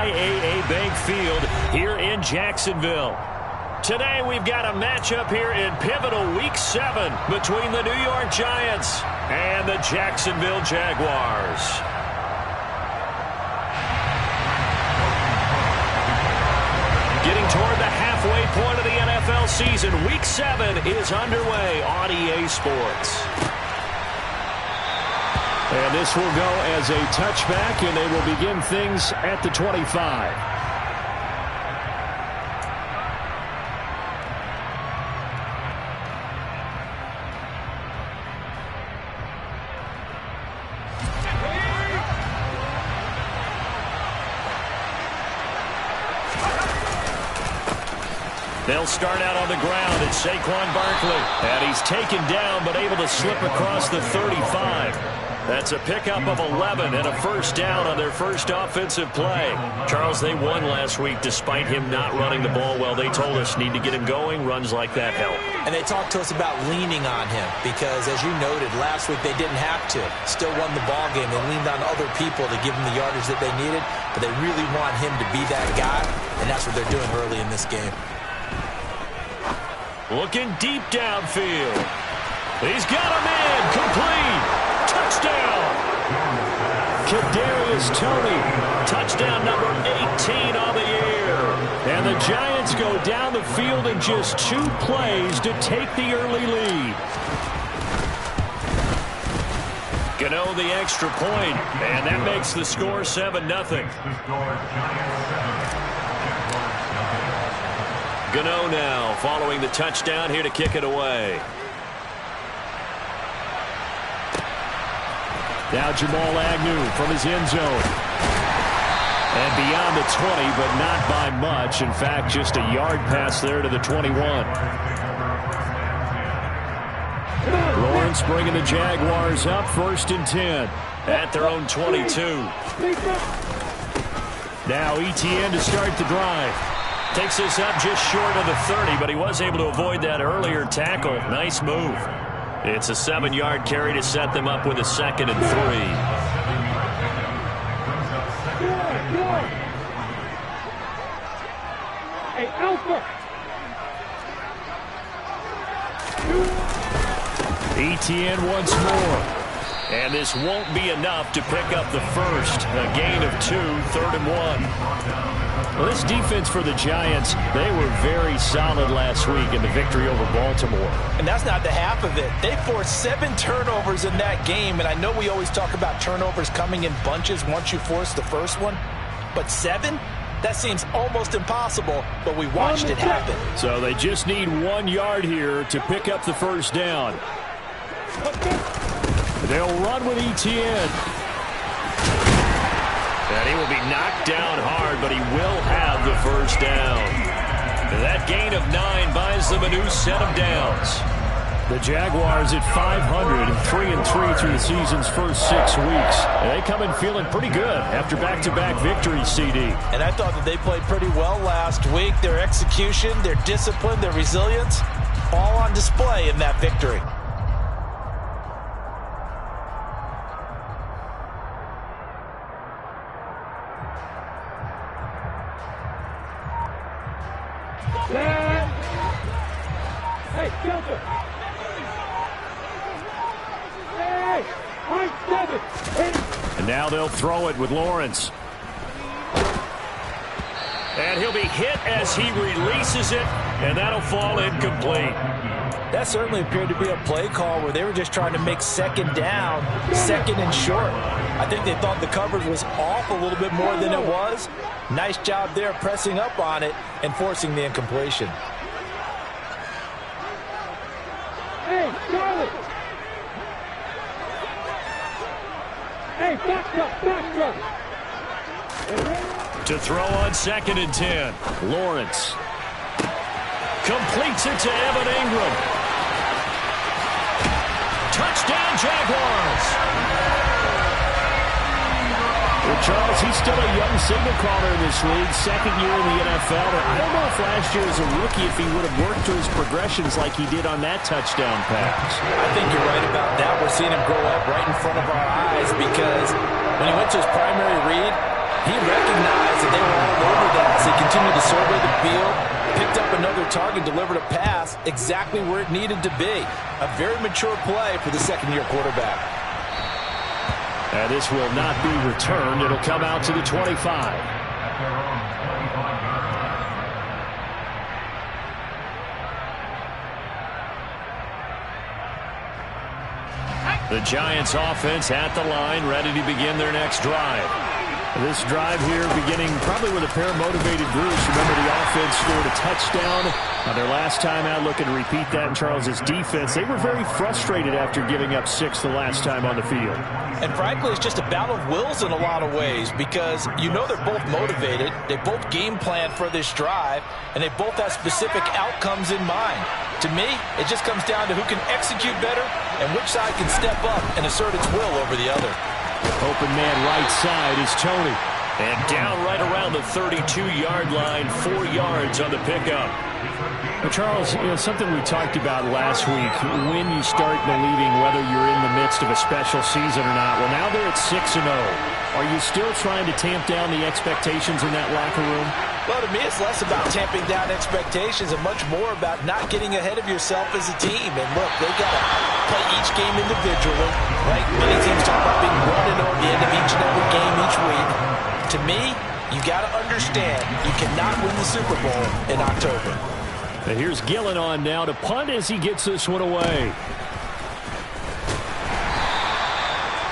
IAA Bank Field here in Jacksonville. Today we've got a matchup here in pivotal Week 7 between the New York Giants and the Jacksonville Jaguars. Getting toward the halfway point of the NFL season, Week 7 is underway on EA Sports. And this will go as a touchback, and they will begin things at the 25. They'll start out on the ground. It's Saquon Barkley. And he's taken down, but able to slip across the 35. That's a pickup of 11 and a first down on their first offensive play. Charles, they won last week despite him not running the ball well. They told us need to get him going. Runs like that help. And they talked to us about leaning on him because, as you noted, last week they didn't have to. Still won the ball game. They leaned on other people to give them the yardage that they needed, but they really want him to be that guy, and that's what they're doing early in this game. Looking deep downfield. He's got him in. Complete. Touchdown. Kadarius Toney. Touchdown number 18 on the year. And the Giants go down the field in just 2 plays to take the early lead. Gano the extra point, and that makes the score 7-0. Gano now following the touchdown here to kick it away. Now Jamal Agnew from his end zone. And beyond the 20, but not by much. In fact, just a yard pass there to the 21. Lawrence bringing the Jaguars up 1st and 10 at their own 22. Now Etienne to start the drive. Takes this up just short of the 30, but he was able to avoid that earlier tackle. Nice move. It's a 7-yard carry to set them up with a 2nd and 3. Hey, Alpha. Etienne once more. And this won't be enough to pick up the first. A gain of 2, 3rd and 1. Well, this defense for the Giants, they were very solid last week in the victory over Baltimore. And that's not the half of it. They forced 7 turnovers in that game, and I know we always talk about turnovers coming in bunches once you force the first one, but 7? That seems almost impossible, but we watched it happen. So they just need 1 yard here to pick up the first down. They'll run with Etienne. And he will be knocked down hard, but he will have the first down. And that gain of 9 buys them a new set of downs. The Jaguars at 500 and 3-3 through the season's first 6 weeks. And they come in feeling pretty good after back-to-back victories, CD. And I thought that they played pretty well last week. Their execution, their discipline, their resilience, all on display in that victory. And now they'll throw it with Lawrence. And he'll be hit as he releases it, and that'll fall incomplete. That certainly appeared to be a play call where they were just trying to make 2nd down, 2nd and short. I think they thought the coverage was off a little bit more than it was. Nice job there pressing up on it and forcing the incompletion. Hey, Charlie! Hey, back up! To throw on 2nd and 10. Lawrence completes it to Evan Ingram. Touchdown, Jaguars! Well, Charles, he's still a young signal caller in this league, 2nd year in the NFL. And I don't know if last year as a rookie if he would have worked through his progressions like he did on that touchdown pass. I think you're right about that. We're seeing him grow up right in front of our eyes because when he went to his primary read, he recognized that they were surveyed the field, picked up another target, delivered a pass exactly where it needed to be. A very mature play for the second-year quarterback. And this will not be returned. It'll come out to the 25. The Giants offense at the line, ready to begin their next drive. This drive here beginning probably with a pair of motivated Bruce. Remember, the offense scored a touchdown their last time out, looking to repeat that in Charles's defense. They were very frustrated after giving up 6 the last time on the field. And frankly, it's just a battle of wills in a lot of ways, because you know they're both motivated, they both game plan for this drive, and they both have specific outcomes in mind. To me, it just comes down to who can execute better and which side can step up and assert its will over the other. Open man right side is Tony. And down right around the 32-yard line, 4 yards on the pickup. Well, Charles, something we talked about last week, when you start believing whether you're in the midst of a special season or not. Well, now they're at 6-0. Are you still trying to tamp down the expectations in that locker room? Well, to me, it's less about tamping down expectations and much more about not getting ahead of yourself as a team. And look, they've got to play each game individually. Right? Many teams talk about being 1-0 at the end of each and every game each week. To me, you got to understand you cannot win the Super Bowl in October. And here's Gillen on now to punt as he gets this one away.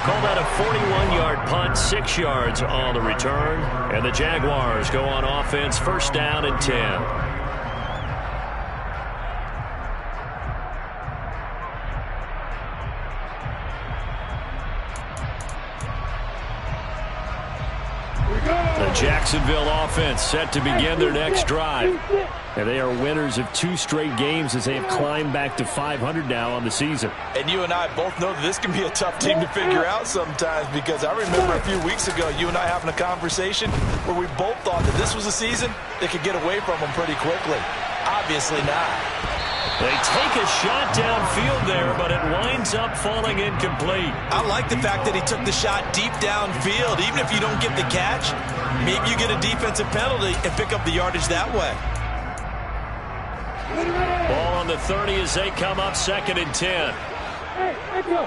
Call that a 41-yard punt, 6 yards on the return. And the Jaguars go on offense, first down and 10. The Jacksonville offense set to begin their next drive. And they are winners of 2 straight games as they have climbed back to 500 now on the season. And you and I both know that this can be a tough team to figure out sometimes, because I remember a few weeks ago you and I having a conversation where we both thought that this was a season that could get away from them pretty quickly. Obviously not. They take a shot downfield there, but it winds up falling incomplete. I like the fact that he took the shot deep downfield. Even if you don't get the catch, maybe you get a defensive penalty and pick up the yardage that way. Ball on the 30 as they come up, 2nd and 10. Hey, let's go.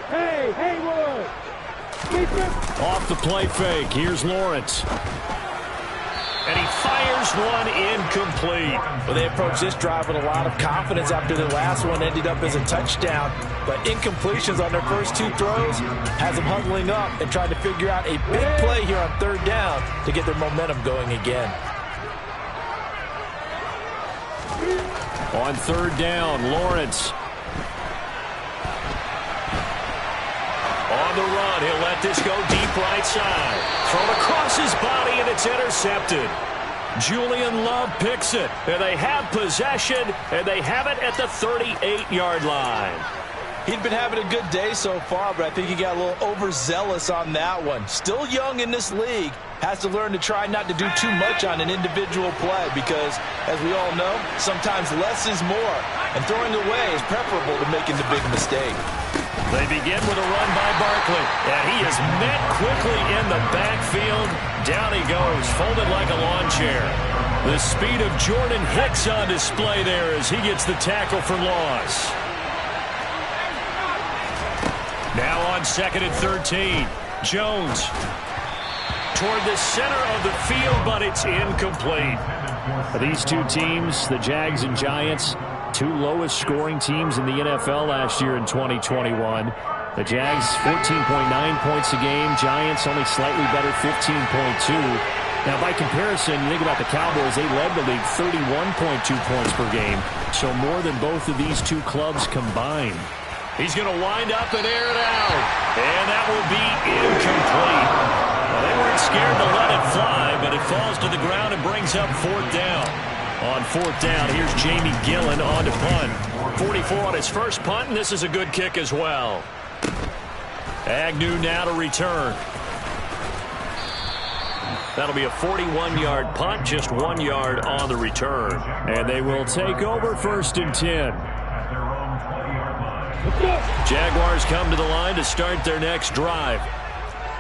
Hey, Haywood. Off the play fake, here's Lawrence. And he fires one incomplete. Well, they approached this drive with a lot of confidence after the last one ended up as a touchdown. But incompletions on their first 2 throws has them huddling up and trying to figure out a big play here on 3rd down to get their momentum going again. On 3rd down, Lawrence. On the run, he'll let this go deep right side. Thrown across his body, and it's intercepted. Julian Love picks it, and they have possession, and they have it at the 38-yard line. He'd been having a good day so far, but I think he got a little overzealous on that one. Still young in this league, has to learn to try not to do too much on an individual play, because, as we all know, sometimes less is more, and throwing away is preferable to making the big mistake. They begin with a run by Barkley, and he is met quickly in the backfield. Down he goes, folded like a lawn chair. The speed of Jordan Hicks on display there as he gets the tackle for loss. Now on 2nd and 13, Jones toward the center of the field, but it's incomplete. These 2 teams, the Jags and Giants, 2 lowest scoring teams in the NFL last year in 2021. The Jags 14.9 points a game. Giants only slightly better, 15.2. Now, by comparison, you think about the Cowboys, they led the league 31.2 points per game. So more than both of these 2 clubs combined. He's going to wind up and air it out. And that will be incomplete. Well, they weren't scared to let it fly, but it falls to the ground and brings up 4th down. On 4th down, here's Jamie Gillen on to punt. 44 on his first punt, and this is a good kick as well. Agnew now to return. That'll be a 41-yard punt, just 1 yard on the return. And they will take over 1st and 10. Jaguars come to the line to start their next drive.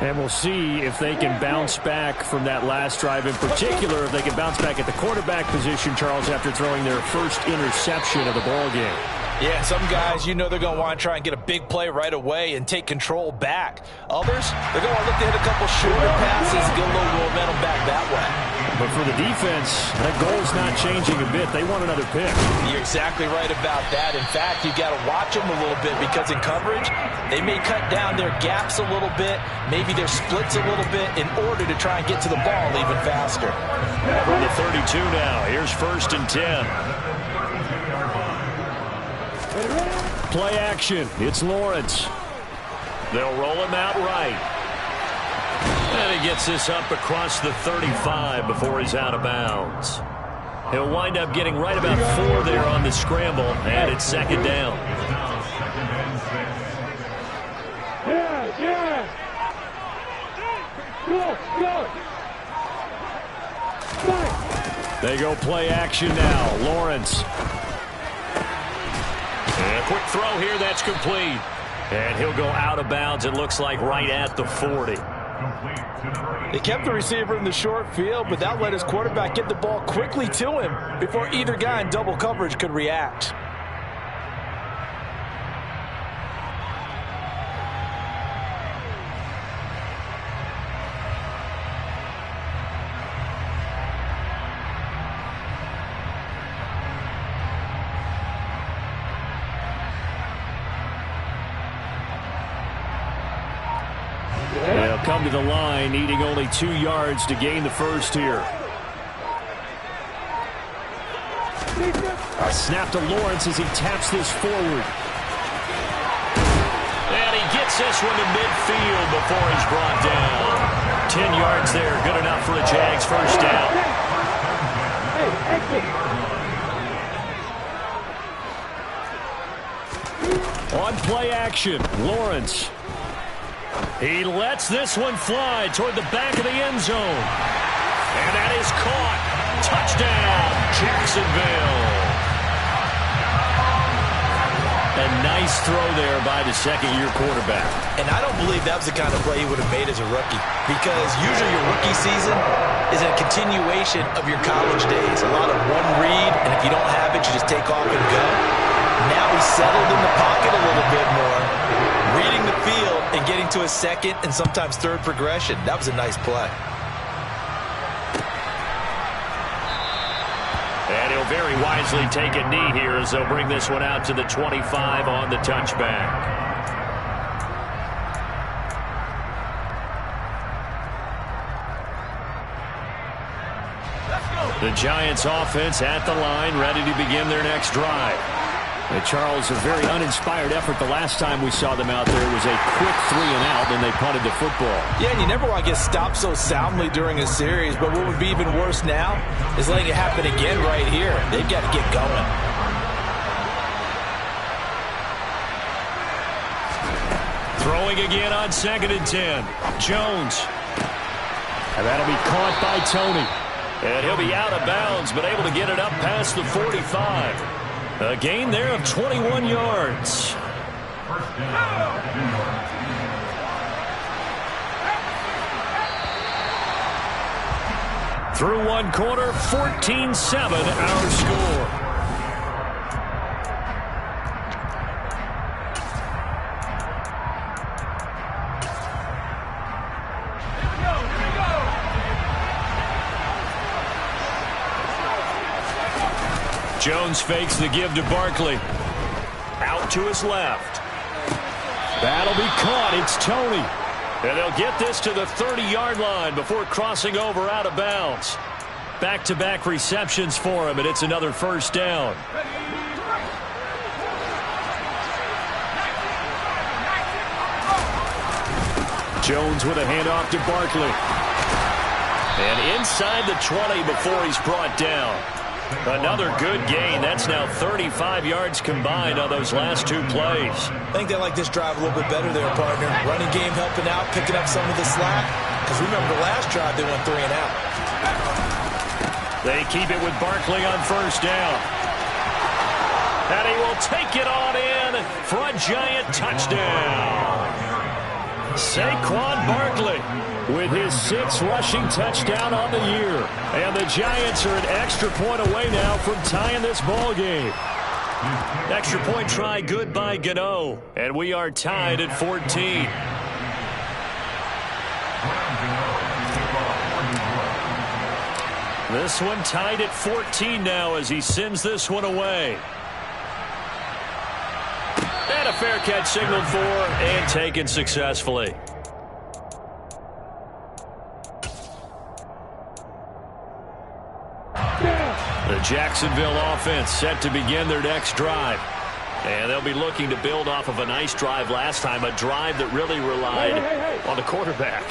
And we'll see if they can bounce back from that last drive, in particular, if they can bounce back at the quarterback position, Charles, after throwing their first interception of the ball game. Yeah, some guys, you know they're going to want to try and get a big play right away and take control back. Others, they're going to look to hit a couple shorter passes and get a little momentum back that way. But for the defense, that goal's not changing a bit. They want another pick. You're exactly right about that. In fact, you've got to watch them a little bit because in coverage, they may cut down their gaps a little bit, maybe their splits a little bit in order to try and get to the ball even faster. From the 32 now, here's 1st and 10. Play action. It's Lawrence. They'll roll him out right. And he gets this up across the 35 before he's out of bounds. He'll wind up getting right about 4 there on the scramble, and it's 2nd down. Yeah. Go. They go play action now. Lawrence. And a quick throw here, that's complete. And he'll go out of bounds, it looks like, right at the 40. They kept the receiver in the short field, but that let his quarterback get the ball quickly to him before either guy in double coverage could react. They'll come to the line, needing only 2 yards to gain the first here. A snap to Lawrence as he taps this forward. And he gets this one to midfield before he's brought down. 10 yards there, good enough for a Jags first down. On play action, Lawrence. He lets this one fly toward the back of the end zone. And that is caught. Touchdown, Jacksonville. A nice throw there by the second-year quarterback. And I don't believe that was the kind of play he would have made as a rookie, because usually your rookie season is a continuation of your college days. A lot of one read, and if you don't have it, you just take off and go. Now he's settled in the pocket a little bit more, reading the field and getting to a second and sometimes third progression. That was a nice play. And he'll very wisely take a knee here as they'll bring this one out to the 25 on the touchback. The Giants offense at the line, ready to begin their next drive. Charles, a very uninspired effort the last time we saw them out there. It was a quick 3 and out, and they punted the football. Yeah, and you never want to get stopped so soundly during a series, but what would be even worse now is letting it happen again right here. They've got to get going. Throwing again on 2nd and 10. Jones. And that'll be caught by Tony. And he'll be out of bounds, but able to get it up past the 45. A gain there of 21 yards. Through one quarter, 14-7 our score. Jones fakes the give to Barkley. Out to his left. That'll be caught. It's Tony. And they'll get this to the 30-yard line before crossing over out of bounds. Back-to-back receptions for him, and it's another first down. Jones with a handoff to Barkley. And inside the 20 before he's brought down. Another good gain. That's now 35 yards combined on those last 2 plays. I think they like this drive a little bit better there, partner. Running game helping out, picking up some of the slack. Because remember the last drive, they went 3 and out. They keep it with Barkley on first down. And he will take it on in for a Giant touchdown. Saquon Barkley with his 6th rushing touchdown on the year. And the Giants are an extra point away now from tying this ball game. Extra point try good by Gano. And we are tied at 14. This one tied at 14 now as he sends this one away. And a fair catch signaled for and taken successfully. The Jacksonville offense set to begin their next drive. And they'll be looking to build off of a nice drive last time, a drive that really relied on the quarterback.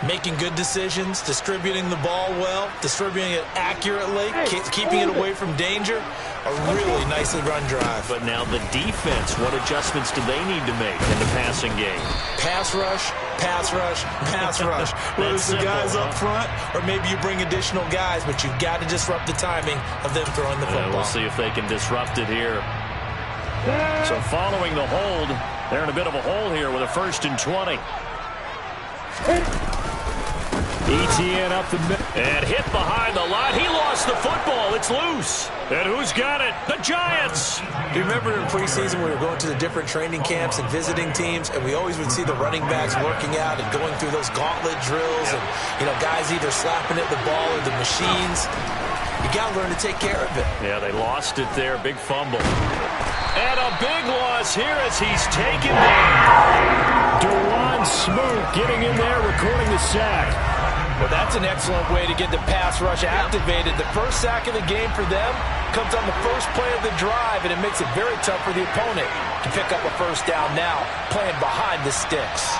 Making good decisions, distributing the ball well, distributing it accurately, keeping it away from danger. A really nicely run drive. But now the defense, what adjustments do they need to make in the passing game? Pass rush, pass rush, pass rush. Whether it's the guys up front or maybe you bring additional guys, but you've got to disrupt the timing of them throwing the football. We'll see if they can disrupt it here. So following the hold, they're in a bit of a hole here with a 1st and 20. ETN up the middle. And hit behind the line. He lost the football. It's loose. And who's got it? The Giants. Do you remember in preseason we were going to the different training camps and visiting teams, and we always would see the running backs working out and going through those gauntlet drills, and guys either slapping at the ball or the machines. You got to learn to take care of it. Yeah, they lost it there. Big fumble. And a big loss here as he's taken down. Dewan Smoot getting in there, recording the sack. Well, that's an excellent way to get the pass rush activated. The first sack of the game for them comes on the first play of the drive, and it makes it very tough for the opponent to pick up a 1st down now, playing behind the sticks.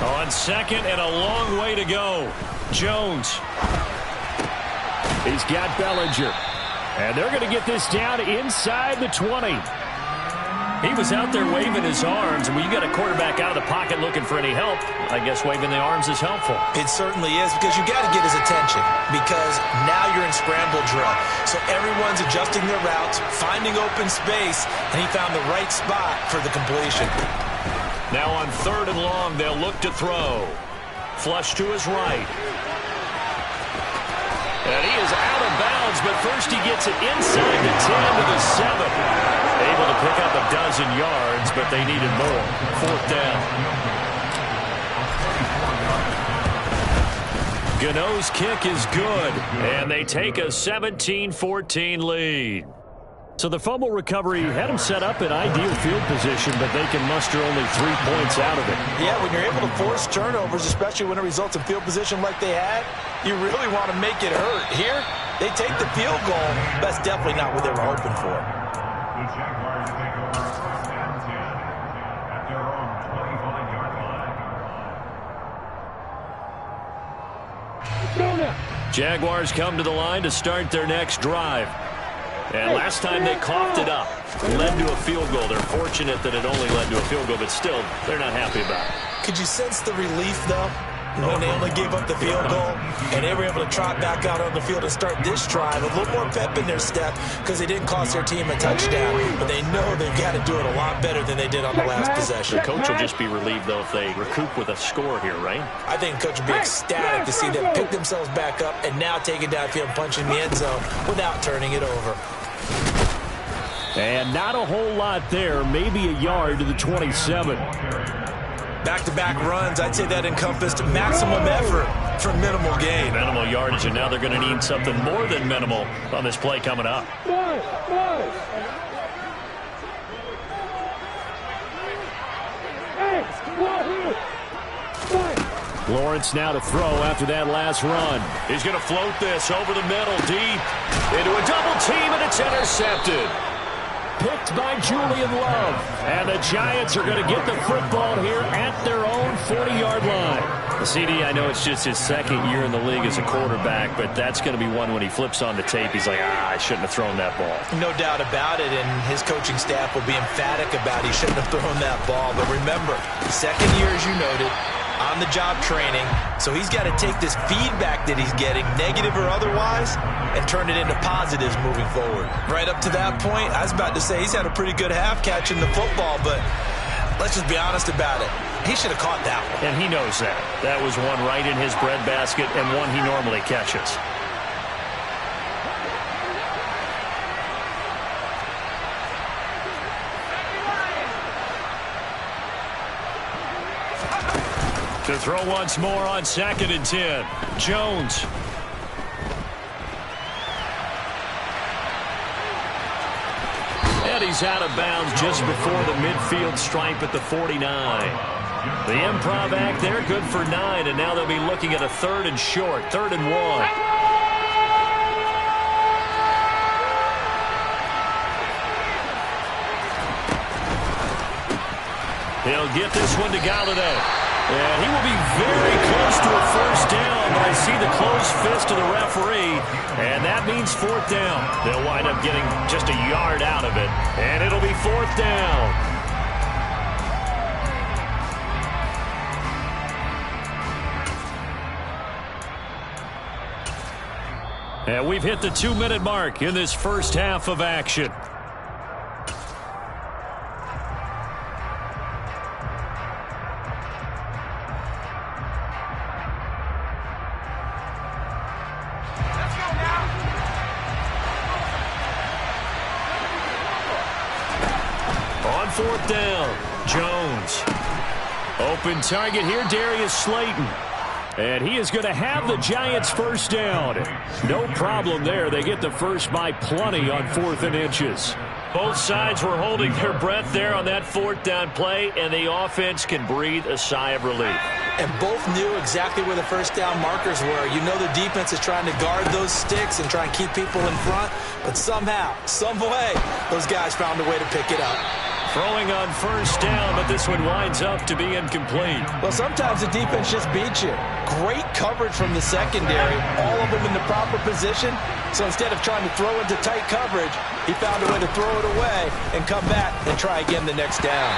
On 2nd and a long way to go. Jones. He's got Bellinger. And they're going to get this down inside the 20. He was out there waving his arms, and when you got a quarterback out of the pocket looking for any help, I guess waving the arms is helpful. It certainly is, because you got to get his attention, because now you're in scramble drill. So everyone's adjusting their routes, finding open space, and he found the right spot for the completion. Now on 3rd and long, they'll look to throw. Flush to his right. And he is out of bounds, but first he gets it inside the 10 to the 7. Able to pick up a dozen yards, but they needed more. 4th down. Gano's kick is good, and they take a 17-14 lead. So the fumble recovery had them set up in ideal field position, but they can muster only 3 points out of it. Yeah, when you're able to force turnovers, especially when it results in field position like they had, you really want to make it hurt. Here, they take the field goal. That's definitely not what they were hoping for. The Jaguars take over 1st and 10 at their own 25-yard line. Jaguars come to the line to start their next drive. And last time they coughed it up, led to a field goal. They're fortunate that it only led to a field goal, but still, they're not happy about it. Could you sense the relief, though, when they only gave up the field goal and they were able to trot back out on the field and start this drive? A little more pep in their step because they didn't cost their team a touchdown, but they know they've got to do it a lot better than they did on the last possession. The coach will just be relieved, though, if they recoup with a score here, right? I think the coach will be ecstatic to see them pick themselves back up and now take it downfield and punch in the end zone without turning it over. And not a whole lot there, maybe a yard to the 27. Back-to-back runs, I'd say that encompassed maximum effort for minimal gain. Minimal yardage, and now they're going to need something more than minimal on this play coming up. Lawrence now to throw after that last run. He's going to float this over the middle, deep, into a double team, and it's intercepted. Picked by Julian Love. And the Giants are going to get the football here at their own 40-yard line. CD, I know it's just his 2nd year in the league as a quarterback, but that's going to be one when he flips on the tape. He's like, I shouldn't have thrown that ball. No doubt about it, and his coaching staff will be emphatic about he shouldn't have thrown that ball. But remember, 2nd year, as you noted, on-the-job training, so he's got to take this feedback that he's getting, negative or otherwise, and turn it into positives moving forward. Right up to that point, I was about to say he's had a pretty good half catching the football, but let's just be honest about it. He should have caught that one. And he knows that. That was one right in his breadbasket and one he normally catches. To throw once more on 2nd and 10. Jones. And he's out of bounds just before the midfield stripe at the 49. The improv act there, good for 9, and now they'll be looking at a 3rd and short, 3rd and 1. He'll get this one to Galladay. And he will be very close to a first down, but I see the closed fist of the referee, and that means 4th down. They'll wind up getting just a yard out of it, and it'll be 4th down. And we've hit the 2-minute mark in this first half of action. On 4th down, Jones. Open target here, Darius Slayton. And he is going to have the Giants first down. No problem there. They get the first by plenty on 4th and inches. Both sides were holding their breath there on that 4th down play, and the offense can breathe a sigh of relief. And both knew exactly where the first down markers were. You know the defense is trying to guard those sticks and try and keep people in front, but somehow, some way, those guys found a way to pick it up. Throwing on first down, but this one winds up to be incomplete. Well, sometimes the defense just beats you. Great coverage from the secondary, all of them in the proper position. So instead of trying to throw into tight coverage, he found a way to throw it away and come back and try again the next down.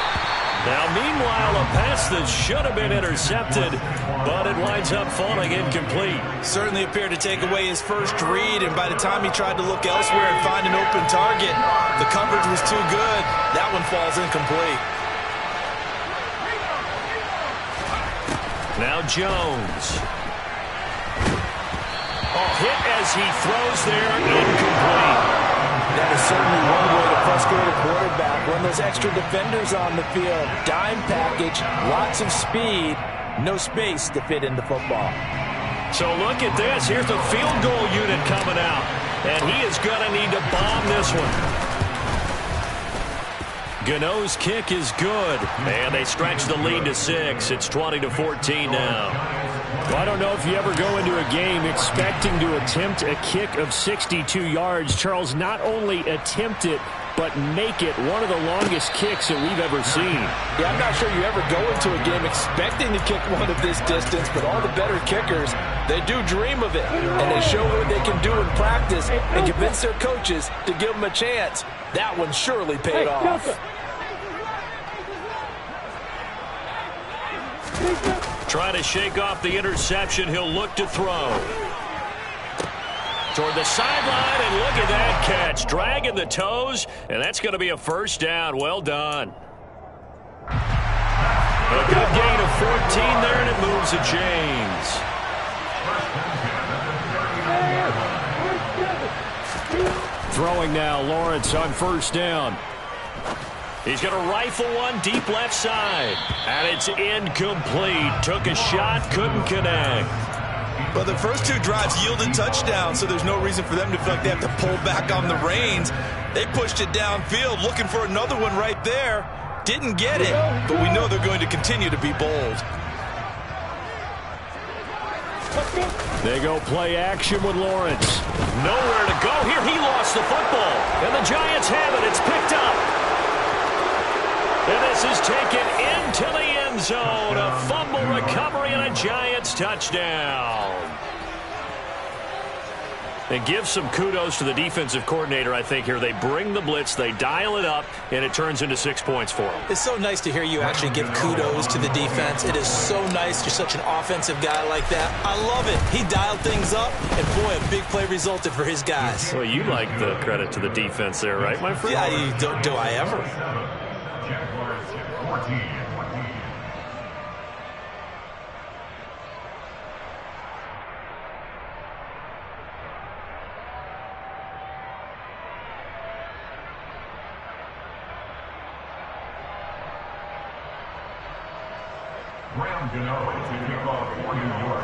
Now, meanwhile, a pass that should have been intercepted, but it winds up falling incomplete. Certainly appeared to take away his first read, and by the time he tried to look elsewhere and find an open target, the coverage was too good. That one falls incomplete. Now Jones. Oh, hit as he throws there, incomplete. That is certainly one way to frustrate a quarterback. Run those extra defenders on the field. Dime package, lots of speed, no space to fit into football. So look at this. Here's the field goal unit coming out. And he is going to need to bomb this one. Gano's kick is good. And they stretch the lead to 6. It's 20-14 now. Well, I don't know if you ever go into a game expecting to attempt a kick of 62 yards. Charles, not only attempt it, but make it one of the longest kicks that we've ever seen. Yeah, I'm not sure you ever go into a game expecting to kick one of this distance, but all the better kickers, they do dream of it. And they show what they can do in practice and convince their coaches to give them a chance. That one surely paid off. Trying to shake off the interception. He'll look to throw. Toward the sideline, and look at that catch. Dragging the toes, and that's going to be a first down. Well done. A good gain of 14 there, and it moves to James. Throwing now, Lawrence on first down. He's going to rifle one deep left side. And it's incomplete. Took a shot, couldn't connect. But the first two drives yielded touchdowns, so there's no reason for them to feel like they have to pull back on the reins. They pushed it downfield, looking for another one right there. Didn't get it, but we know they're going to continue to be bold. They go play action with Lawrence. Nowhere to go here. He lost the football. And the Giants have it. It's picked up. And this is taken into the end zone. A fumble recovery and a Giants touchdown. And give some kudos to the defensive coordinator, I think, here. They bring the blitz, they dial it up, and it turns into 6 points for them. It's so nice to hear you actually give kudos to the defense. It is so nice. You're such an offensive guy like that. I love it. He dialed things up, and boy, a big play resulted for his guys. Well, you like the credit to the defense there, right, my friend? Yeah, do I ever? Jaguars 14. Graham Gano to kick off for New York.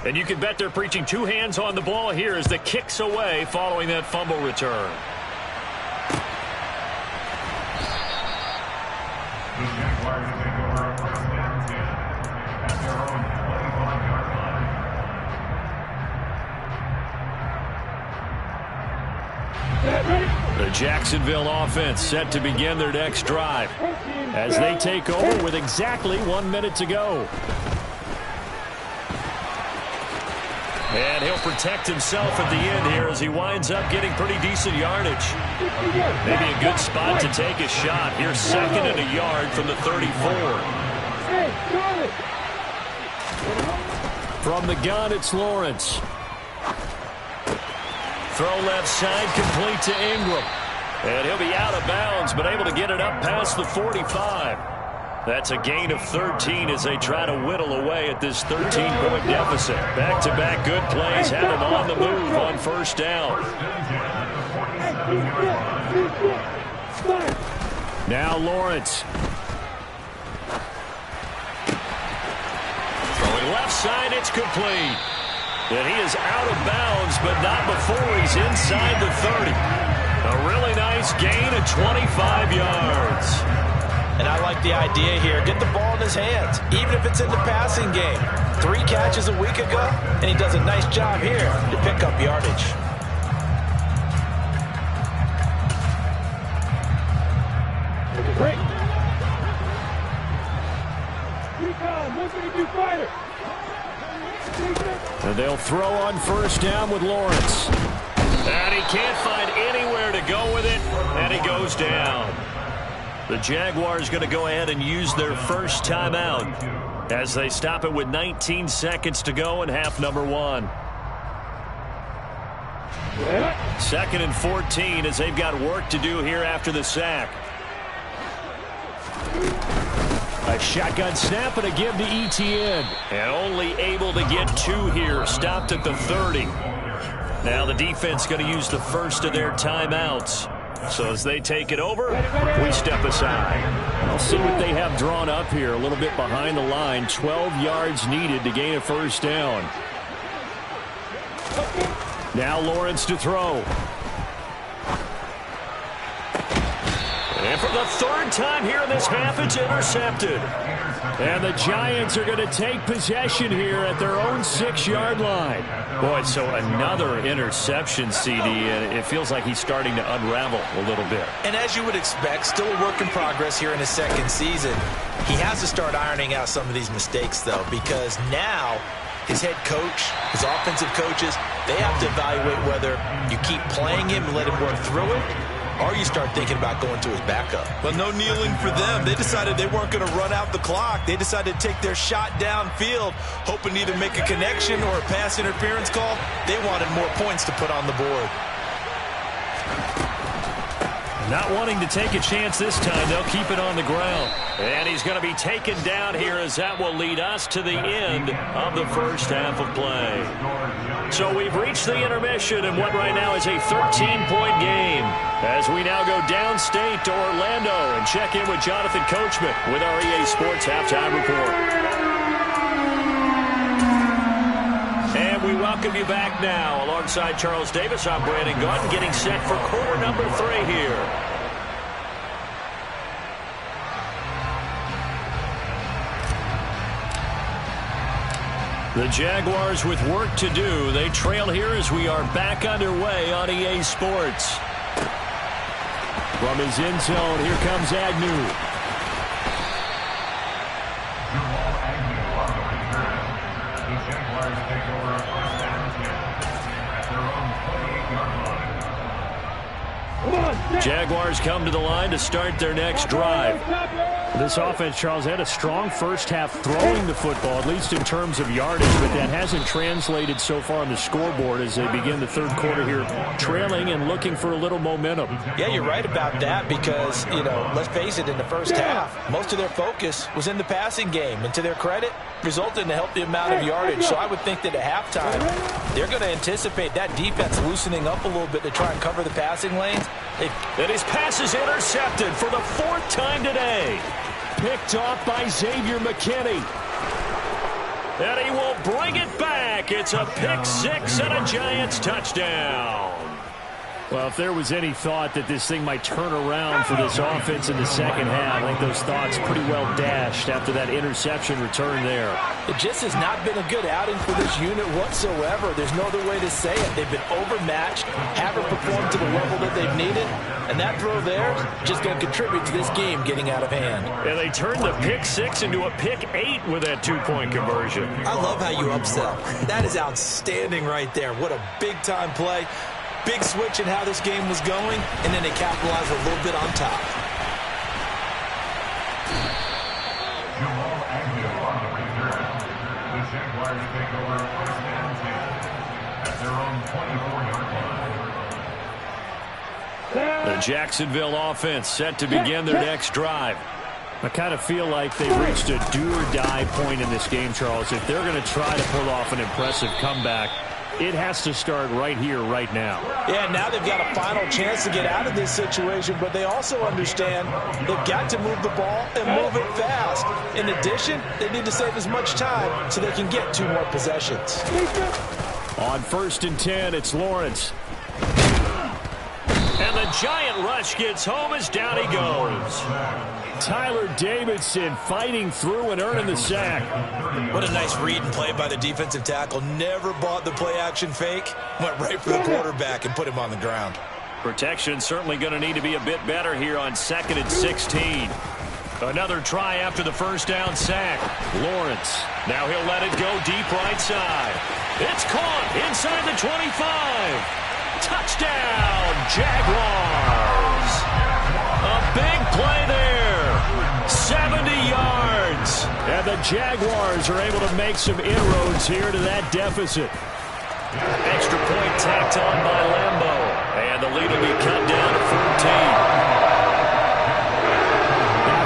And you can bet they're preaching two hands on the ball here as the kick's away following that fumble return. The Jaguars take over a first down 10 at their own 25-yard line. The Jacksonville offense set to begin their next drive as they take over with exactly 1 minute to go. And he'll protect himself at the end here as he winds up getting pretty decent yardage. Maybe a good spot to take a shot. Here's 2nd and a yard from the 34. From the gun, it's Lawrence. Throw left side, complete to Ingram. And he'll be out of bounds, but able to get it up past the 45. That's a gain of 13 as they try to whittle away at this 13-point deficit. Back-to-back good plays have them on the move on first down. Now Lawrence. Throwing left side, it's complete. And he is out of bounds, but not before he's inside the 30. A really nice gain of 25 yards. And I like the idea here. Get the ball in his hands, even if it's in the passing game. 3 catches a week ago, and he does a nice job here to pick up yardage. Break. And they'll throw on first down with Lawrence. And he can't find anywhere to go with it, and he goes down. The Jaguars going to go ahead and use their first timeout as they stop it with 19 seconds to go in half number 1. 2nd and 14 as they've got work to do here after the sack. A shotgun snap and a give to Etienne. And only able to get 2 here. Stopped at the 30. Now the defense going to use the first of their timeouts. So as they take it over, we step aside. I'll see what they have drawn up here. A little bit behind the line. 12 yards needed to gain a first down. Now Lawrence to throw. And for the 3rd time here in this half, it's intercepted. And the Giants are going to take possession here at their own 6-yard line. Boy, so another interception, CD, and it feels like he's starting to unravel a little bit. And as you would expect, still a work in progress here in his 2nd season. He has to start ironing out some of these mistakes, though, because now his head coach, his offensive coaches, they have to evaluate whether you keep playing him and let him work through it, or you start thinking about going to his backup. Well, no kneeling for them. They decided they weren't going to run out the clock. They decided to take their shot downfield, hoping to either make a connection or a pass interference call. They wanted more points to put on the board. Not wanting to take a chance this time, they'll keep it on the ground. And he's going to be taken down here as that will lead us to the end of the first half of play. So we've reached the intermission in what right now is a 13-point game as we now go downstate to Orlando and check in with Jonathan Coachman with our EA Sports Halftime Report. And we welcome you back now. Alongside Charles Davis, I'm Brandon Gaudin getting set for quarter number 3 here. The Jaguars with work to do. They trail here as we are back underway on EA Sports. From his end zone, here comes Agnew. Jamal Agnew on the return. The Jaguars take over a first down. Jaguars come to the line to start their next drive. This offense, Charles, had a strong first half throwing the football, at least in terms of yardage, but that hasn't translated so far on the scoreboard as they begin the third quarter here, trailing and looking for a little momentum. Yeah, you're right about that because, let's face it, in the first half, most of their focus was in the passing game, and to their credit, resulted in a healthy amount of yardage. So I would think that at halftime, they're going to anticipate that defense loosening up a little bit to try and cover the passing lanes. And his pass is intercepted for the fourth time today. Picked off by Xavier McKinney. And he will bring it back. It's a pick six and a Giants touchdown. Well, if there was any thought that this thing might turn around for this offense in the second half, I think those thoughts pretty well dashed after that interception return there. It just has not been a good outing for this unit whatsoever. There's no other way to say it. They've been overmatched, haven't performed to the level that they've needed, and that throw there is just going to contribute to this game getting out of hand. And they turned the pick six into a pick 8 with that two-point conversion. I love how you upsell. That is outstanding right there. What a big-time play. Big switch in how this game was going, and then they capitalized a little bit on top. Jamal Agnew on the return. The Jaguars take over first and 10 at their own 24-yard line. The Jacksonville offense set to begin their next drive. I kind of feel like they've reached a do-or-die point in this game, Charles. If they're going to try to pull off an impressive comeback, it has to start right here, right now. Yeah, now they've got a final chance to get out of this situation, but they also understand they've got to move the ball and move it fast. In addition, they need to save as much time so they can get 2 more possessions. On first and 10, it's Lawrence. And the giant rush gets home as down he goes. Tyler Davidson fighting through and earning the sack. What a nice read and play by the defensive tackle. Never bought the play-action fake. Went right for the quarterback and put him on the ground. Protection certainly going to need to be a bit better here on 2nd and 16. Another try after the first down sack. Lawrence. Now he'll let it go deep right side. It's caught inside the 25. Touchdown, Jaguars. A big play there. 70 yards. And the Jaguars are able to make some inroads here to that deficit. Extra point tacked on by Lambo. And the lead will be cut down to 14.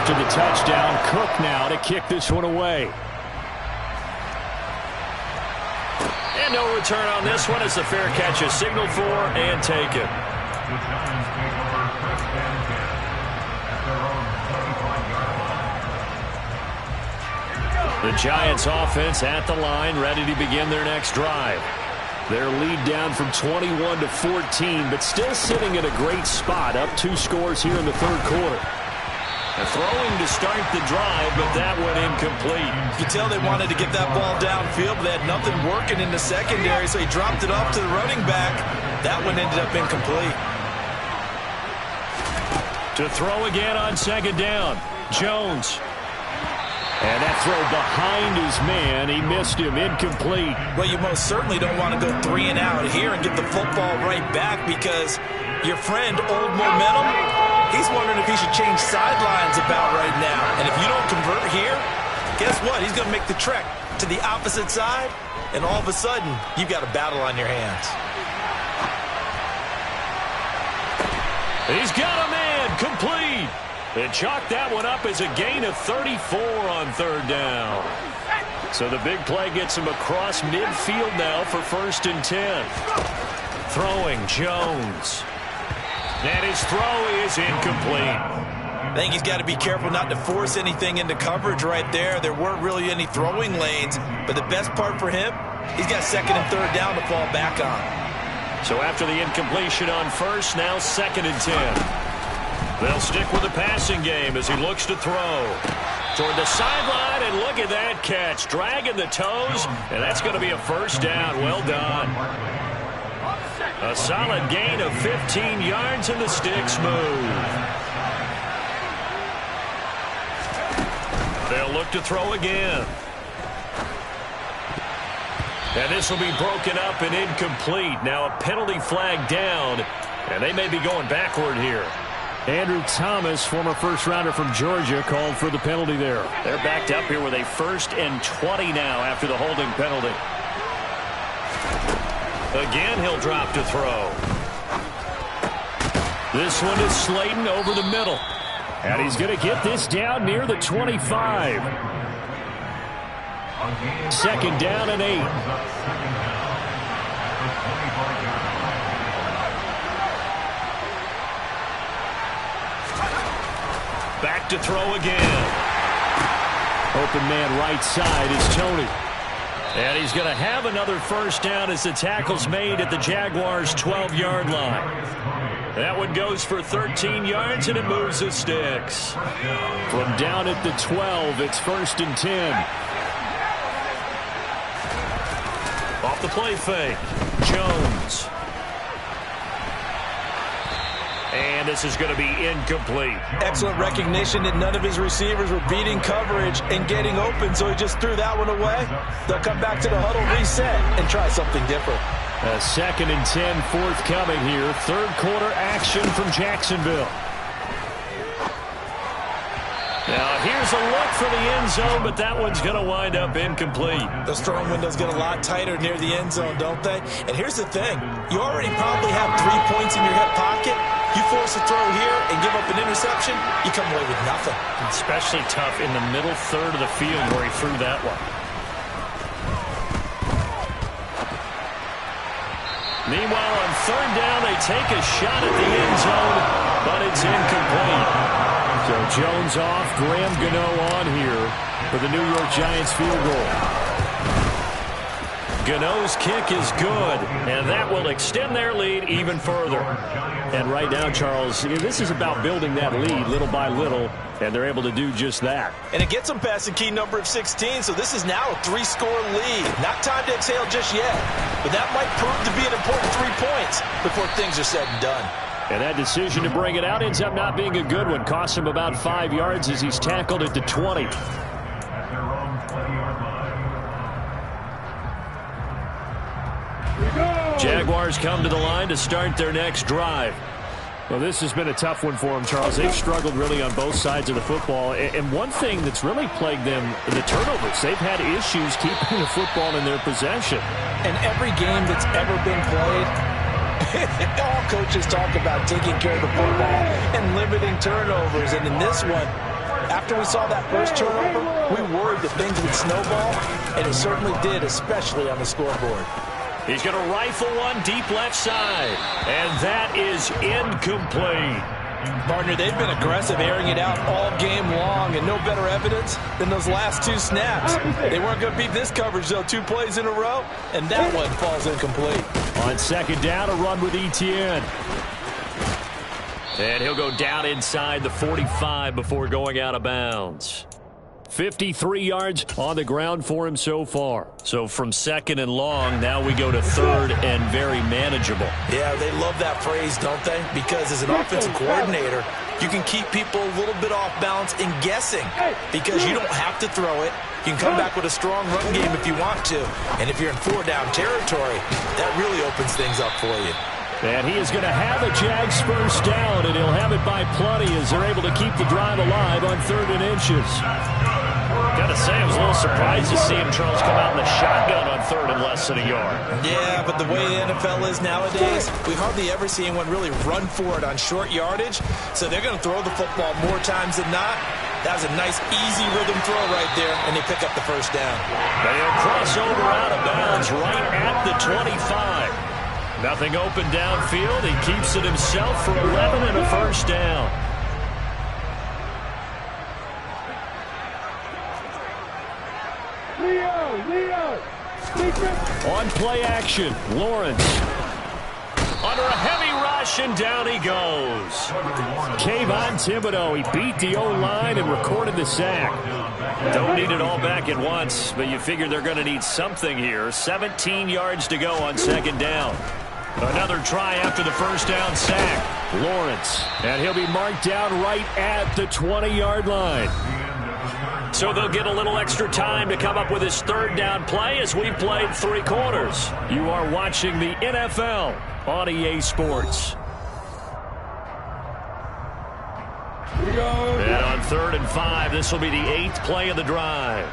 After the touchdown, Cook now to kick this one away. And no return on this one as the fair catch is signaled for and taken. The Giants take over first and 10 at their own 25-yard line. The Giants offense at the line, ready to begin their next drive. Their lead down from 21 to 14, but still sitting at a great spot, up 2 scores here in the third quarter. Throwing to start the drive, but that went incomplete. You can tell they wanted to get that ball downfield, but they had nothing working in the secondary, so he dropped it off to the running back. That one ended up incomplete. To throw again on 2nd down, Jones. And that throw behind his man, he missed him, incomplete. Well, you most certainly don't want to go 3 and out here and get the football right back because your friend, Old Momentum, he's wondering if he should change sidelines about right now. And if you don't convert here, guess what? He's going to make the trek to the opposite side, and all of a sudden, you've got a battle on your hands. He's got a man, complete. They chalked that one up as a gain of 34 on 3rd down. So the big play gets him across midfield now for 1st and 10. Throwing, Jones. And his throw is incomplete. I think he's got to be careful not to force anything into coverage right there. There weren't really any throwing lanes, but the best part for him, he's got 2nd and 3rd down to fall back on. So after the incompletion on 1st, now 2nd and 10. They'll stick with the passing game as he looks to throw. Toward the sideline, and look at that catch. Dragging the toes, and that's going to be a 1st down. Well done. A solid gain of 15 yards, and the sticks move. They'll look to throw again. And this will be broken up and incomplete. Now a penalty flag down. And they may be going backward here. Andrew Thomas, former first-rounder from Georgia, called for the penalty there. They're backed up here with a 1st and 20 now after the holding penalty. Again, he'll drop to throw. This one is Slayton over the middle. And he's going to get this down near the 25. 2nd down and 8. Back to throw again. Open man right side is Tony. And he's going to have another 1st down as the tackle's made at the Jaguars' 12-yard line. That one goes for 13 yards, and it moves the sticks. From down at the 12, it's 1st and 10. Off the play fake, Jones. And this is going to be incomplete. Excellent recognition that none of his receivers were beating coverage and getting open, so he just threw that one away. They'll come back to the huddle, reset, and try something different. A 2nd and 10 forthcoming here. 3rd quarter action from Jacksonville. Now here's a look for the end zone, but that one's going to wind up incomplete. Those throwing windows get a lot tighter near the end zone, don't they? And here's the thing. You already probably have 3 points in your hip pocket. You force a throw here and give up an interception, you come away with nothing. Especially tough in the middle third of the field where he threw that one. Meanwhile, on 3rd down, they take a shot at the end zone, but it's incomplete. So Jones off, Graham Gano on here for the New York Giants field goal. Gano's kick is good, and that will extend their lead even further. And right now, Charles, this is about building that lead little by little, and they're able to do just that. And it gets them past the key number of 16, so this is now a 3-score lead. Not time to exhale just yet, but that might prove to be an important 3 points before things are said and done. And that decision to bring it out ends up not being a good one. Costs him about 5 yards as he's tackled at the 20. Jaguars come to the line to start their next drive. Well, this has been a tough one for them, Charles. They've struggled really on both sides of the football. And one thing that's really plagued them, the turnovers. They've had issues keeping the football in their possession. And every game that's ever been played, all coaches talk about taking care of the football and limiting turnovers. And in this one, after we saw that first turnover, we worried that things would snowball, and it certainly did, especially on the scoreboard. He's going to rifle one deep left side, and that is incomplete. Partner, they've been aggressive, airing it out all game long, and no better evidence than those last 2 snaps. They weren't going to beat this coverage, though, 2 plays in a row, and that one falls incomplete. On 2nd down, a run with Etienne. And he'll go down inside the 45 before going out of bounds. 53 yards on the ground for him so far. So from 2nd and long, now we go to 3rd and very manageable. Yeah, they love that phrase, don't they? Because as an offensive coordinator, you can keep people a little bit off balance and guessing because you don't have to throw it. You can come back with a strong run game if you want to. And if you're in 4-down territory, that really opens things up for you. And he is going to have a Jags first down, and he'll have it by plenty as they're able to keep the drive alive on 3rd and inches. Got to say, I was a little surprised to see him, Charles, come out in the shotgun on 3rd and less than a yard. Yeah, but the way the NFL is nowadays, we hardly ever see anyone really run for it on short yardage. So they're going to throw the football more times than not. That was a nice, easy rhythm throw right there, and they pick up the first down. They'll cross over out of bounds right at the 25. Nothing open downfield. He keeps it himself for 11 and a first down. On play action, Lawrence. Under a heavy rush, and down he goes. Kayvon Thibodeaux, he beat the O-line and recorded the sack. Don't need it all back at once, but you figure they're going to need something here. 17 yards to go on 2nd down. Another try after the first down sack. Lawrence, and he'll be marked down right at the 20-yard line. So they'll get a little extra time to come up with his 3rd down play as we've played 3 quarters. You are watching the NFL on EA Sports. And on 3rd and 5, this will be the 8th play of the drive.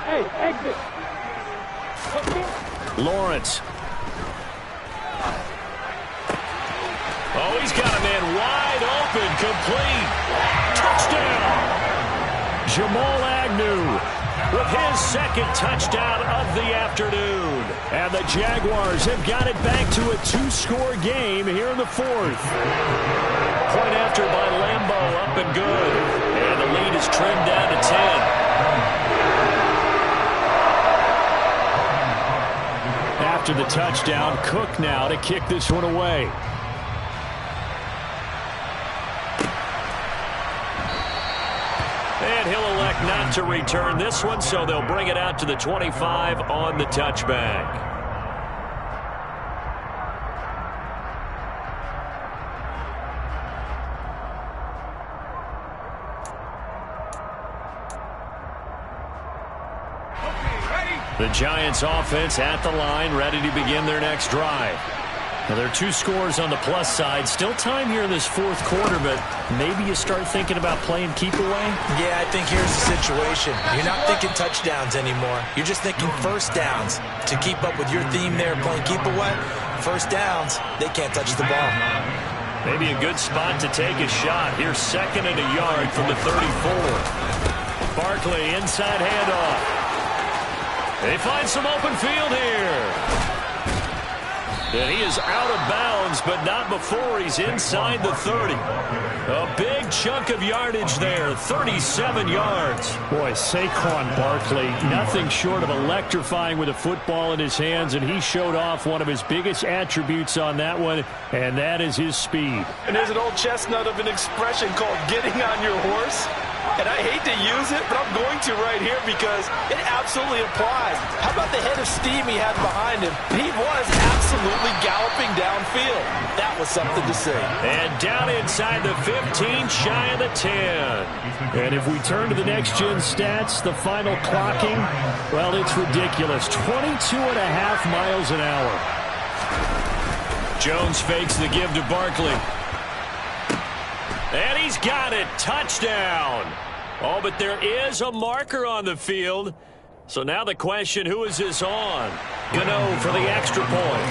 Hey, exit. Lawrence. Oh, he's got a man wide open, complete. Touchdown. Jamal Agnew with his 2nd touchdown of the afternoon. And the Jaguars have got it back to a 2-score game here in the 4th. Point after by Lambeau, up and good. And the lead is trimmed down to 10. After the touchdown, Cook now to kick this one away. And he'll elect not to return this one, so they'll bring it out to the 25 on the touchback. The Giants offense at the line, ready to begin their next drive. Now, there are 2 scores on the plus side. Still time here in this 4th quarter, but maybe you start thinking about playing keep away? Yeah, I think here's the situation. You're not thinking touchdowns anymore. You're just thinking first downs. To keep up with your theme there, playing keep away, first downs, they can't touch the ball. Maybe a good spot to take a shot. Here's 2nd and a yard from the 34. Barkley, inside handoff. They find some open field here. And he is out of bounds, but not before he's inside the 30. A big chunk of yardage there, 37 yards. Boy, Saquon Barkley, nothing short of electrifying with a football in his hands, and he showed off one of his biggest attributes on that one, and that is his speed. And there's an old chestnut of an expression called getting on your horse. And I hate to use it, but I'm going to right here because it absolutely applies. How about the head of steam he had behind him? He was absolutely galloping downfield. That was something to see. And down inside the 15, shy of the 10. And if we turn to the next-gen stats, the final clocking, well, it's ridiculous. 22.5 miles an hour. Jones fakes the give to Barkley. And he's got it. Touchdown. Oh, but there is a marker on the field. So now the question, who is this on? Gano for the extra point.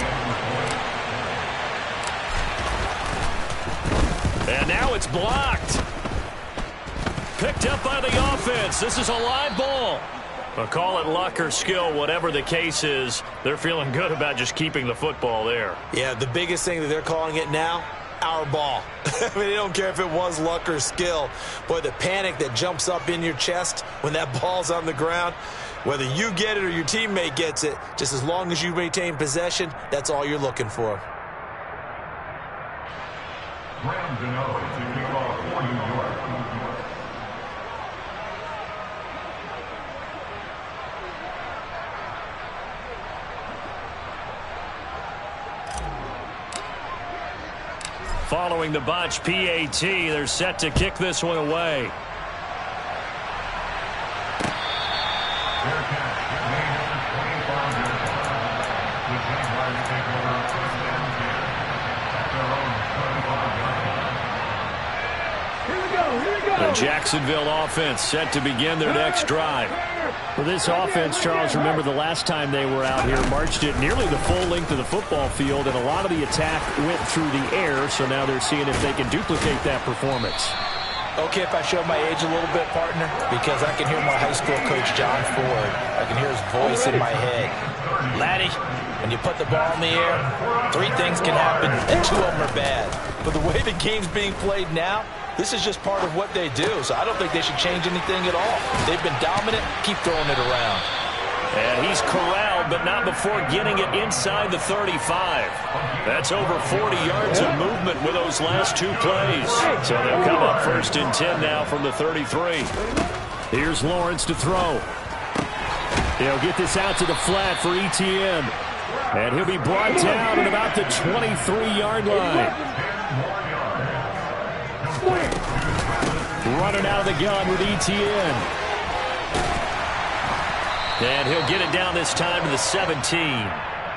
And now it's blocked. Picked up by the offense. This is a live ball. Well, call it luck or skill, whatever the case is. They're feeling good about just keeping the football there. Yeah, the biggest thing that they're calling it now, our ball. I mean, they don't care if it was luck or skill. Boy, the panic that jumps up in your chest when that ball's on the ground, whether you get it or your teammate gets it, just as long as you maintain possession, that's all you're looking for. Graham Gano to kick off for New York. Following the botch PAT, they're set to kick this one away. The Jacksonville offense set to begin their next drive. For this offense, Charles, remember the last time they were out here, marched it nearly the full length of the football field, and a lot of the attack went through the air, so now they're seeing if they can duplicate that performance. Okay, if I show my age a little bit, partner, because I can hear my high school coach, John Ford. I can hear his voice in my head. Laddie, when you put the ball in the air, 3 things can happen, and 2 of them are bad. But the way the game's being played now, this is just part of what they do, so I don't think they should change anything at all. They've been dominant. Keep throwing it around. And he's corralled, but not before getting it inside the 35. That's over 40 yards of movement with those last 2 plays. So they'll come up 1st and 10 now from the 33. Here's Lawrence to throw. He'll get this out to the flat for Etienne. And he'll be brought down at about the 23-yard line. Running out of the gun with Etienne. And he'll get it down this time to the 17.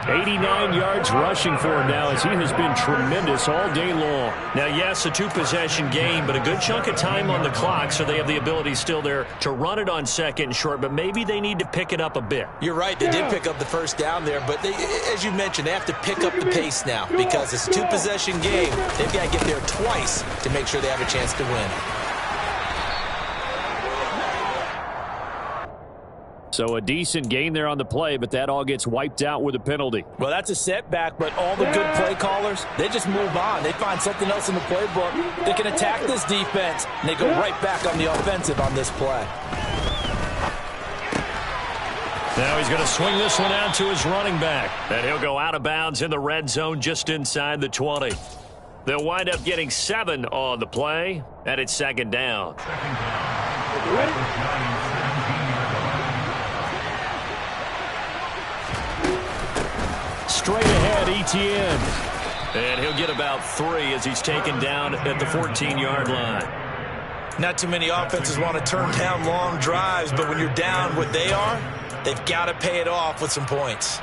89 yards rushing for him now as he has been tremendous all day long. Now, yes, a two-possession game, but a good chunk of time on the clock, so they have the ability still there to run it on second and short, but maybe they need to pick it up a bit. You're right. They did pick up the first down there, but they, as you mentioned, they have to pick up the pace now because it's a two-possession game. They've got to get there twice to make sure they have a chance to win. So a decent gain there on the play, but that all gets wiped out with a penalty. Well, that's a setback, but all the good play callers, they just move on. They find something else in the playbook. They can attack this defense, and they go right back on the offensive on this play. Now he's going to swing this one out to his running back. And he'll go out of bounds in the red zone just inside the 20. They'll wind up getting 7 on the play, and it's second down. Straight ahead, Etienne. And he'll get about 3 as he's taken down at the 14-yard line. Not too many offenses want to turn down long drives, but when you're down what they are, they've got to pay it off with some points.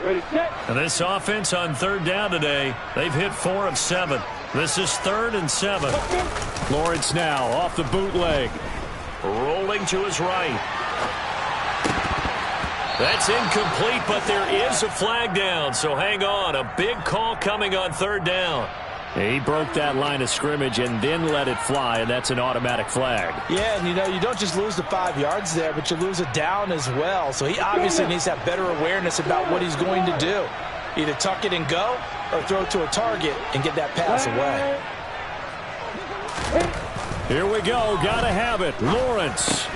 Ready, set. And this offense on third down today, they've hit 4 of 7. This is 3rd and 7. Lawrence now off the bootleg. Rolling to his right. That's incomplete, but there is a flag down, so hang on. A big call coming on third down. He broke that line of scrimmage and then let it fly, and that's an automatic flag. Yeah, and you don't just lose the 5 yards there, but you lose it down as well. So he obviously needs to have better awareness about what he's going to do. Either tuck it and go or throw it to a target and get that pass away. Here we go. Got to have it. Lawrence.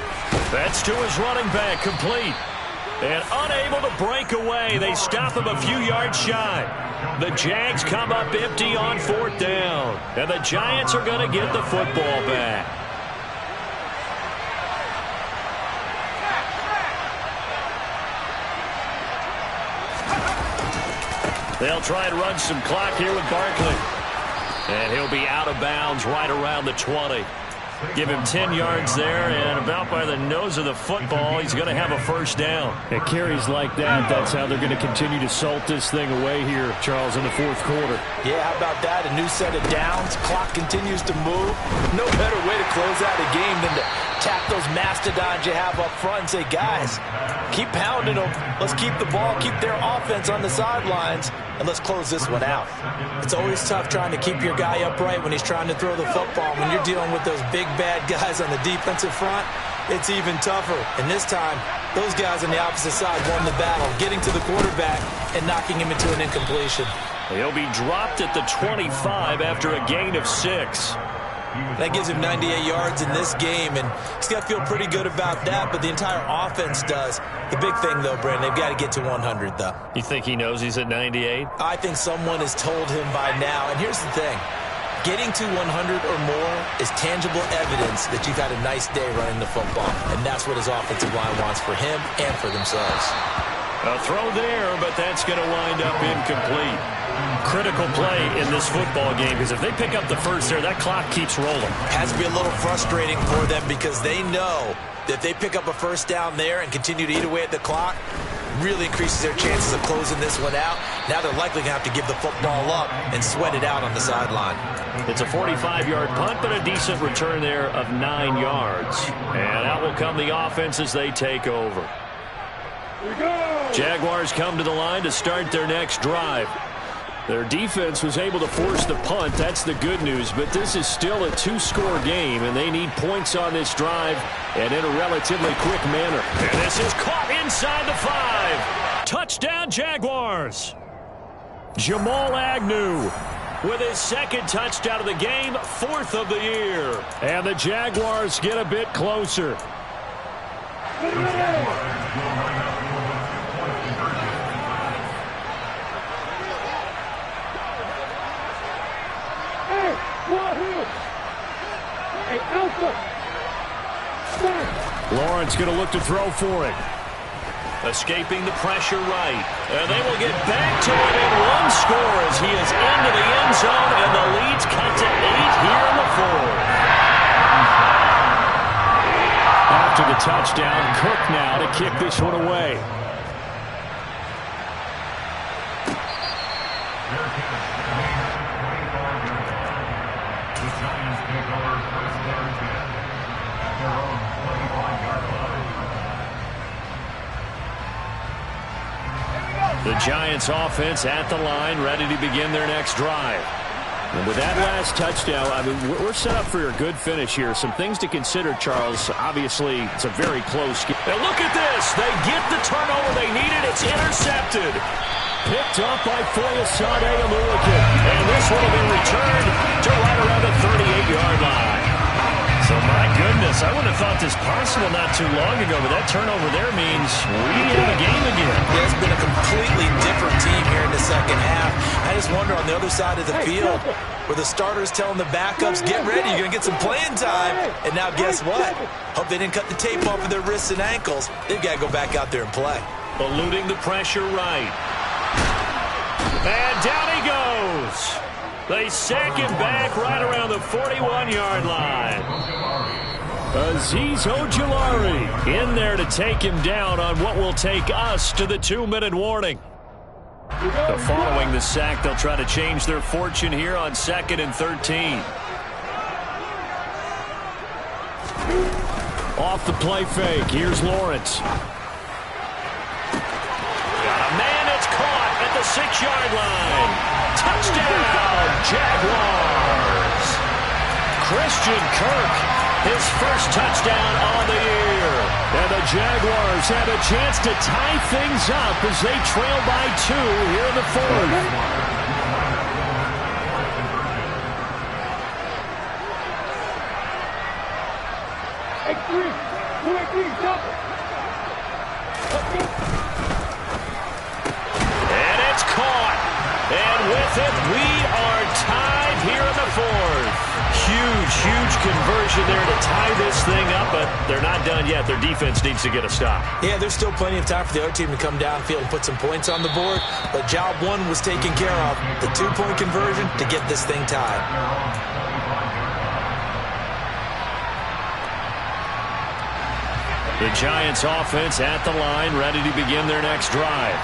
That's to his running back, complete. And unable to break away. They stop him a few yards shy. The Jags come up empty on 4th down. And the Giants are going to get the football back. They'll try and run some clock here with Barkley. And he'll be out of bounds right around the 20. Give him 10 yards there, and about by the nose of the football, he's going to have a first down. It carries like that. That's how they're going to continue to salt this thing away here, Charles, in the 4th quarter. Yeah, how about that? A new set of downs. Clock continues to move. No better way to close out a game than to tap those mastodons you have up front and say, guys, keep pounding them. Let's keep the ball, keep their offense on the sidelines, and let's close this one out. It's always tough trying to keep your guy upright when he's trying to throw the football. When you're dealing with those big, bad guys on the defensive front, it's even tougher. And this time, those guys on the opposite side won the battle, getting to the quarterback and knocking him into an incompletion. He'll be dropped at the 25 after a gain of 6. That gives him 98 yards in this game, and he's got to feel pretty good about that, but the entire offense does. The big thing, though, Brandon, they've got to get to 100, though. You think he knows he's at 98? I think someone has told him by now, and here's the thing. Getting to 100 or more is tangible evidence that you've had a nice day running the football, and that's what his offensive line wants for him and for themselves. A throw there, but that's going to wind up incomplete. Critical play in this football game, because if they pick up the first there, that clock keeps rolling. Has to be a little frustrating for them because they know that if they pick up a first down there and continue to eat away at the clock, really increases their chances of closing this one out. Now they're likely going to have to give the football up and sweat it out on the sideline. It's a 45-yard punt, but a decent return there of 9 yards. And out will come the offense as they take over. Jaguars come to the line to start their next drive. Their defense was able to force the punt. That's the good news. But this is still a 2-score game, and they need points on this drive and in a relatively quick manner. And this is caught inside the 5. Touchdown, Jaguars. Jamal Agnew with his 2nd touchdown of the game, 4th of the year. And the Jaguars get a bit closer. Lawrence going to look to throw for it. Escaping the pressure right. And they will get back to it in one score as he is into the end zone, and the lead's cut to 8 here in the fourth. After the touchdown, Cook now to kick this one away. The Giants take over first down 10 at their own 25-yard line. The Giants offense at the line, ready to begin their next drive. And with that last touchdown, I mean, we're set up for a good finish here. Some things to consider, Charles. Obviously, it's a very close game. And look at this. They get the turnover they needed. It's intercepted. Picked up by Foyesade Oluokun. And this will have been returned to right around the 38-yard line. So, my goodness, I wouldn't have thought this possible not too long ago, but that turnover there means we have a game again. Yeah, it's been a completely different team here in the second half. I just wonder on the other side of the field where the starters telling the backups, get ready, you're going to get some playing time. And now guess what? Hope they didn't cut the tape off of their wrists and ankles. They've got to go back out there and play. Eluding the pressure right. And down he goes. They sack him back right around the 41-yard line. Azeez Ojulari in there to take him down on what will take us to the 2-minute warning. Following the sack, they'll try to change their fortune here on 2nd and 13. Off the play fake. Here's Lawrence. Got a man that's caught at the 6-yard line. Touchdown, Jaguars. Christian Kirk, his first touchdown on the year. And the Jaguars have a chance to tie things up as they trail by 2 here in the fourth. And it's caught. And with it, we are tied here in the fourth. Huge conversion there to tie this thing up, but they're not done yet. Their defense needs to get a stop. Yeah, there's still plenty of time for the other team to come downfield and put some points on the board, but job one was taken care of. The 2-point conversion to get this thing tied. The Giants offense at the line, ready to begin their next drive.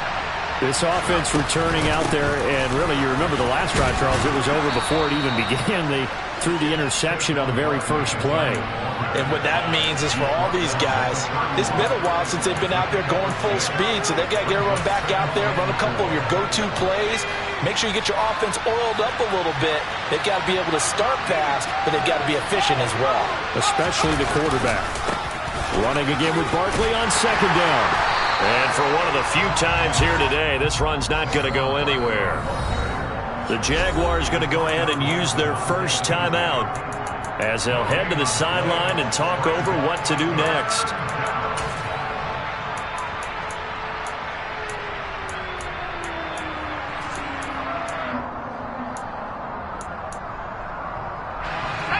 This offense returning out there, and really, you remember the last drive, Charles, it was over before it even began. They threw the interception on the very first play. And what that means is for all these guys, it's been a while since they've been out there going full speed, so they've got to get everyone back out there, run a couple of your go-to plays, make sure you get your offense oiled up a little bit. They've got to be able to start fast, but they've got to be efficient as well. Especially the quarterback. Running again with Barkley on 2nd down. And for one of the few times here today, this run's not going to go anywhere. The Jaguars going to go ahead and use their first timeout as they'll head to the sideline and talk over what to do next.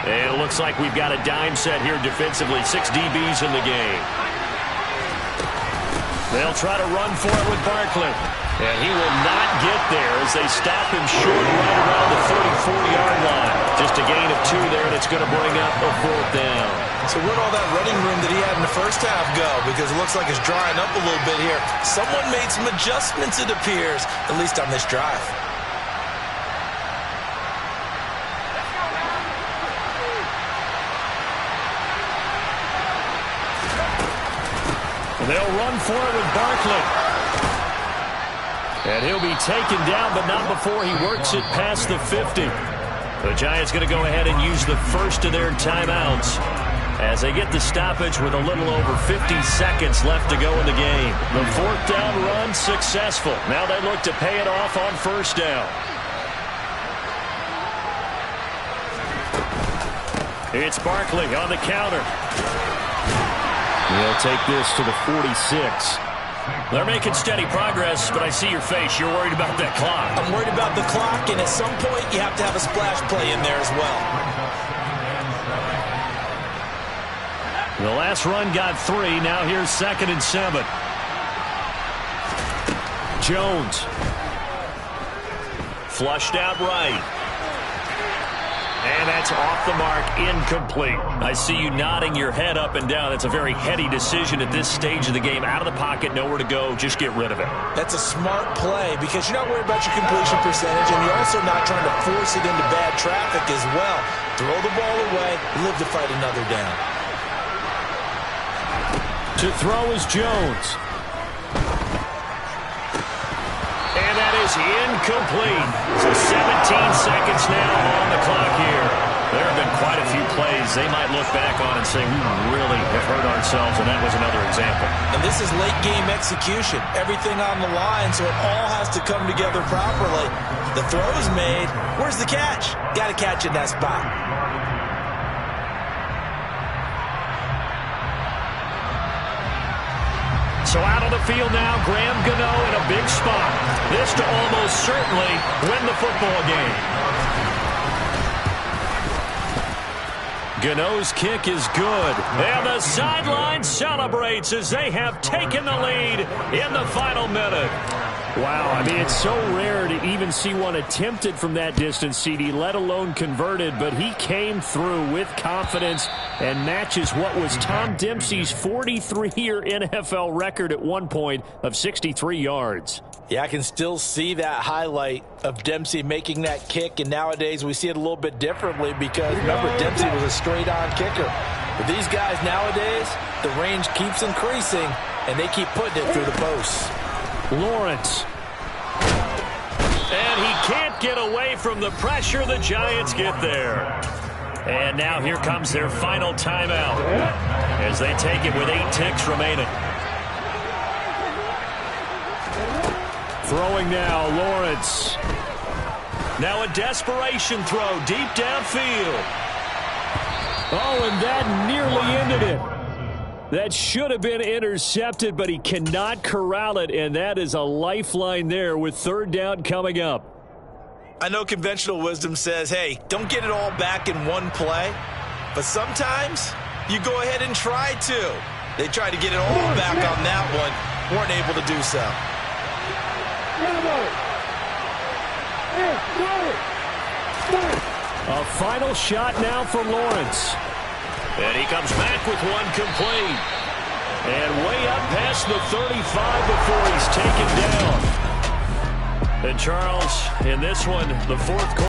And it looks like we've got a dime set here defensively. 6 DBs in the game. They'll try to run for it with Barkley. And he will not get there as they stop him short right around the 30-40-yard line. Just a gain of 2 there, and it's going to bring up a 4th down. So where'd all that running room that he had in the first half go? Because it looks like it's drying up a little bit here. Someone made some adjustments, it appears, at least on this drive. They'll run for it with Barkley. And he'll be taken down, but not before he works it past the 50. The Giants going to go ahead and use the first of their timeouts as they get the stoppage with a little over 50 seconds left to go in the game. The 4th down run successful. Now they look to pay it off on 1st down. It's Barkley on the counter. He'll take this to the 46. They're making steady progress, but I see your face. You're worried about that clock. I'm worried about the clock, and at some point, you have to have a splash play in there as well. The last run got 3. Now here's 2nd and 7. Jones. Flushed out right. And that's off the mark, incomplete. I see you nodding your head up and down. That's a very heady decision at this stage of the game. Out of the pocket, nowhere to go. Just get rid of it. That's a smart play because you're not worried about your completion percentage, and you're also not trying to force it into bad traffic as well. Throw the ball away, live to fight another down. To throw is Jones. And that is incomplete. So 17 seconds now on the clock here. There have been quite a few plays they might look back on and say, we really have hurt ourselves, and that was another example. And this is late game execution. Everything on the line, so it all has to come together properly. The throw is made. Where's the catch? Got to catch in that spot. So out on the field now, Graham Gano in a big spot. This to almost certainly win the football game. Gano's kick is good. And the sideline celebrates as they have taken the lead in the final minute. Wow, I mean, it's so rare to even see one attempted from that distance, CD, let alone converted, but he came through with confidence and matches what was Tom Dempsey's 43-year NFL record at one point of 63 yards. Yeah, I can still see that highlight of Dempsey making that kick, and nowadays we see it a little bit differently because, remember, Dempsey was a straight-on kicker. But these guys nowadays, the range keeps increasing, and they keep putting it through the posts. Lawrence. And he can't get away from the pressure. The Giants get there. And now here comes their final timeout as they take it with 8 ticks remaining. Throwing now, Lawrence. Now a desperation throw deep downfield. Oh, and that nearly ended it. That should have been intercepted, but he cannot corral it, and that is a lifeline there with third down coming up. I know conventional wisdom says, hey, don't get it all back in one play, but sometimes you go ahead and try to. They tried to get it all back on that one, weren't able to do so. A final shot now for Lawrence. And he comes back with one complete. And way up past the 35 before he's taken down. And Charles, in this one, the fourth quarter.